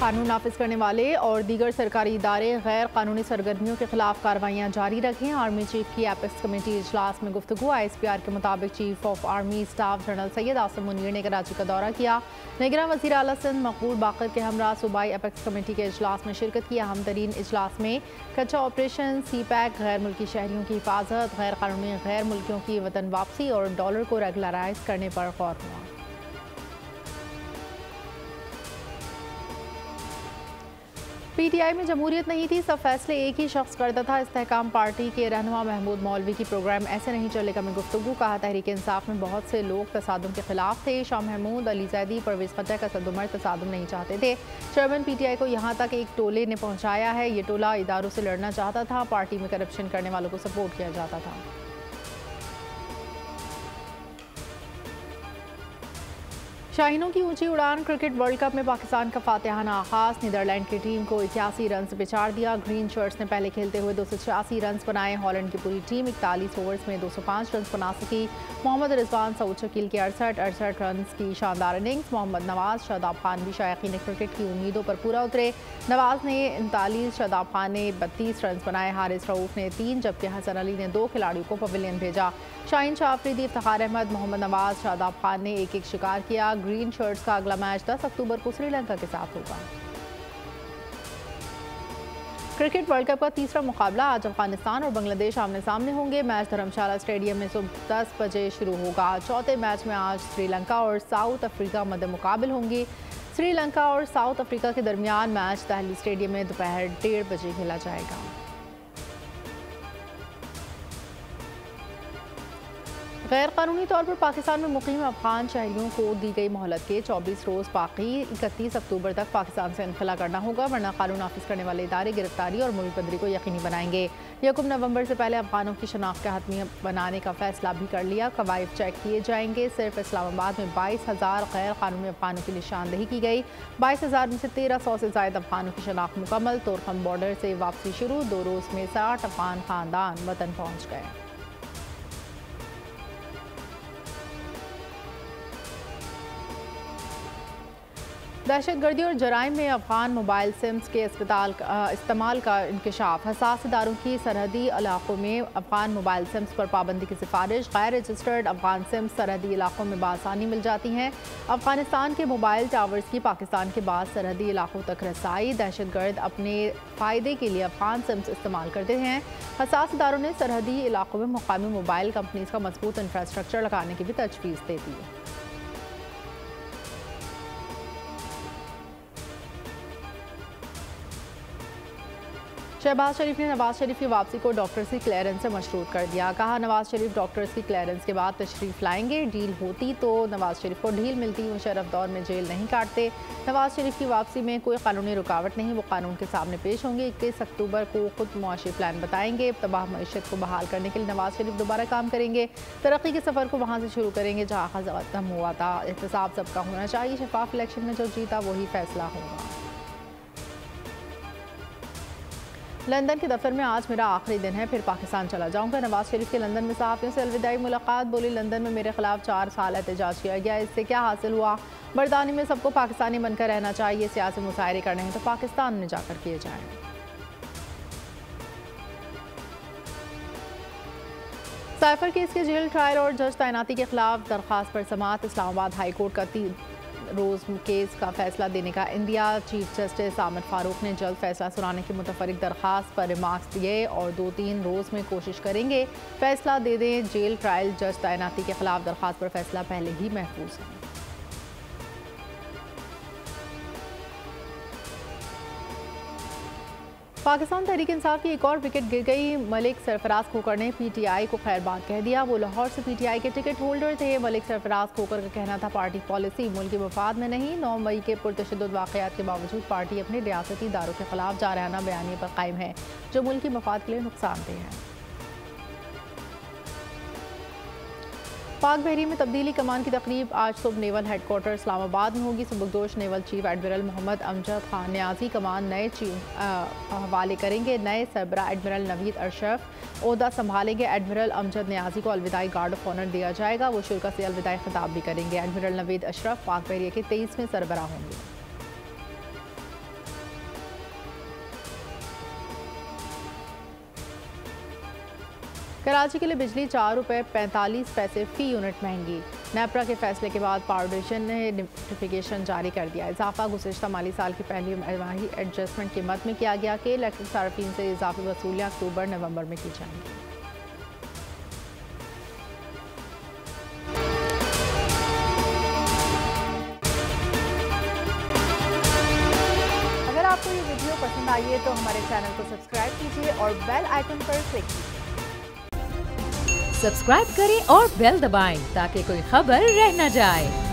कानून नाफिज करने वाले और दीगर सरकारी इदारे गैर कानूनी सरगर्मियों के खिलाफ कार्रवाइयाँ जारी रखें। आर्मी चीफ की एपेक्स कमेटी इजलास में गुफ्तगू। ISPR के मुताबिक chief of army staff general Syed Asim Munir ने कराची का दौरा किया। निगरान वज़ीर आला सिंध मकबूल बाकर के हमरा सूबाई एपेक्स कमेटी के इजलास में शिरकत की। अहम तरीन इजलास में कच्चा ऑपरेशन, CPAC, गैर मुल्की शहरियों की हिफाजत, गैर कानूनी गैर मुल्कियों की वतन वापसी और डॉलर को रेगुलराइज करने पर गौर हुआ। PTI में जमहूरियत नहीं थी, सब फैसले एक ही शख्स करता था। इस्तेहकाम पार्टी के रहनुमा महमूद मौलवी की प्रोग्राम ऐसे नहीं चलेगा में गुफ्तगू। कहा तहरीक इंसाफ में बहुत से लोग तसादुम के खिलाफ थे। शाह महमूद, अली जैदी, परवेज खट्टर का सदुमर तसादुम नहीं चाहते थे। चेयरमैन PTI को यहाँ तक एक टोले ने पहुँचाया है। ये टोला इदारों से लड़ना चाहता था। पार्टी में करप्शन करने वालों को सपोर्ट किया जाता था। शाहीनों की ऊंची उड़ान। क्रिकेट वर्ल्ड कप में पाकिस्तान का फातिहाना आगाज। नीदरलैंड की टीम को 81 रन से पिछाड़ दिया। ग्रीन शर्ट्स ने पहले खेलते हुए 286 रन बनाए। हॉलैंड की पूरी टीम 41 ओवर्स में 205 रन बना सकी। मोहम्मद रिजवान, सऊद शकील की 68 रन की शानदार इनिंग्स। मोहम्मद नवाज, शादाब खान भी शायकीन क्रिकेट की उम्मीदों पर पूरा उतरे। नवाज ने 39, शादाब खान ने 32 रन बनाए। हारिस रऊफ ने 3 जबकि हसन अली ने 2 खिलाड़ियों को पवेलियन भेजा। शाहीन शाह अफरीदी, इफ्तिखार अहमद, मोहम्मद नवाज, शादाब खान ने एक एक शिकार किया। ग्रीन शर्ट्स का अगला मैच 10 अक्टूबर को श्रीलंका के साथ होगा। क्रिकेट वर्ल्ड कप का तीसरा मुकाबला आज अफगानिस्तान और बांग्लादेश आमने सामने होंगे। मैच धर्मशाला स्टेडियम में सुबह 10 बजे शुरू होगा। चौथे मैच में आज श्रीलंका और साउथ अफ्रीका मध्य मुकाबिल होंगे। श्रीलंका और साउथ अफ्रीका के दरमियान मैच दिल्ली स्टेडियम में दोपहर 1:30 बजे खेला जाएगा। गैर कानूनी तौर पर पाकिस्तान में मुकीम अफगान शहरियों को दी गई मोहलत के 24 रोज़ बाकी। 31 अक्टूबर तक पाकिस्तान से इनखला करना होगा, वरना कानून नाफिज करने वाले इदारे गिरफ्तारी और मुल्क बदरी को यकीनी बनाएंगे। 1 नवंबर से पहले अफगानों की शनाख्त का हतमी बनाने का फैसला भी कर लिया। कवायद चेक किए जाएंगे। सिर्फ इस्लामाबाद में 22,000 गैर कानूनी अफगानों की निशानदेही की गई। 22,000 में से 1300 से ज़ायद अफगानों की शनाख्त मुकम्मल। तोरखम बॉर्डर से वापसी शुरू। 2 रोज़ में 60 अफगान खानदान वतन पहुँच गए। दहशतगर्दी और जराइम में अफगान मोबाइल सिम्स के इस्तेमाल का इंकशाफ। हसास इदारों की सरहदी इलाकों में अफगान मोबाइल सिम्स पर पाबंदी की सिफारिश। गैर रजिस्टर्ड अफगान सिम्स सरहदी इलाकों में बासानी मिल जाती हैं। अफगानिस्तान के मोबाइल टावर्स की पाकिस्तान के बाद सरहदी इलाकों तक रसाई। दहशतगर्द अपने फ़ायदे के लिए अफगान सिम्स इस्तेमाल करते हैं। हसास इदारों ने सरहदी इलाकों में मुकामी मोबाइल कंपनीज का मजबूत इंफ्रास्ट्रक्चर लगाने की भी तजवीज़ दे दी है। शहबाज शरीफ ने नवाज शरीफ की वापसी को डॉक्टर्स की क्लियरेंस से मशरूत कर दिया। कहा, नवाज शरीफ डॉक्टर्स की क्लियरेंस के बाद तशरीफ लाएंगे। डील होती तो नवाज शरीफ को ढील मिलती, मुशर्रफ दौर में जेल नहीं काटते। नवाज शरीफ की वापसी में कोई कानूनी रुकावट नहीं, वो कानून के सामने पेश होंगे। 21 अक्टूबर को खुद मुआशी प्लान बताएंगे। तबाह मईशत को बहाल करने के लिए नवाज शरीफ दोबारा काम करेंगे। तरक्की के सफ़र को वहाँ से शुरू करेंगे जहाँ ख़त्म हुआ था। एहतसाब सबका होना चाहिए। शफाफ इलेक्शन में जो जीता वही फैसला होगा। लंदन के दफ्तर में आज मेरा आखिरी दिन है, फिर पाकिस्तान चला जाऊंगा। नवाज शरीफ के लंदन में सहाफ़ियों से अलविदाई मुलाकात। बोली, लंदन में मेरे खिलाफ 4 साल एहतजाज किया गया, इससे क्या हासिल हुआ? बरतानी में सबको पाकिस्तानी बनकर रहना चाहिए। सियासी मुशायरे करने हैं तो पाकिस्तान में जाकर किए जाएं। साइफर केस के जेल ट्रायल और जज तैनाती के खिलाफ दरख्वास्त पर समाअत। इस्लामाबाद हाई कोर्ट का 3 रोज़ केस का फैसला देने का India. Chief justice Aamir Farooq ने जल्द फैसला सुनाने की मुतफरिक दरख्वास्त पर रिमार्क्स दिए और 2-3 रोज़ में कोशिश करेंगे फैसला दे दें। जेल ट्रायल जज तैनाती के खिलाफ दरख्वास्त पर फैसला पहले ही महफूज है। पाकिस्तान तहरीक इंसाफ की एक और विकेट गिर गई। मलिक सरफराज खोकर ने PTI को खैरबाद कह दिया। वो लाहौर से PTI के टिकट होल्डर थे। मलिक सरफराज खोकर का कहना था, पार्टी पॉलिसी मुल्क के मफाद में नहीं। 9 मई के पुरतशद्दुद वाक़यात के बावजूद पार्टी अपने रियासती इदारों के खिलाफ जारहाना बयानी पर कायम है जो मुल्क के मफाद के लिए नुकसानदेह है। पाक बहरी में तब्दीली कमान की तकरीब आज सुबह नेवल हेडक्वार्टर इस्लामाबाद में होगी। सुबकदोश naval chief admiral Mohammad Amjad Khan Niazi कमान नए चीफ हवाले करेंगे। नए सरबरा एडमिरल नवीद अशरफ ओहदा संभालेंगे। एडमिरल अमजद न्याजी को अलविदाई गार्ड ऑफ ऑनर दिया जाएगा। वो शुरा से अलविदाई खिताब भी करेंगे। एडमिरल नवीद अशरफ पाक बहरिया के 23वें सरबरा होंगे। कराची के लिए बिजली ₹4.45 फी यूनिट महंगी। नेपरा के फैसले के बाद पावर डिवीजन ने नोटिफिकेशन जारी कर दिया। इजाफा गुज़िश्ता माली साल की पहली माही एडजस्टमेंट कीमत में किया गया कि इलेक्ट्रिक सार्फिन से इजाफी वसूलियाँ अक्टूबर नवंबर में की जाएंगी। अगर आपको ये वीडियो पसंद आई है तो हमारे चैनल को सब्सक्राइब कीजिए और बेल आइकन पर क्लिक कीजिए। सब्सक्राइब करें और बेल दबाएं ताकि कोई खबर रह न जाए।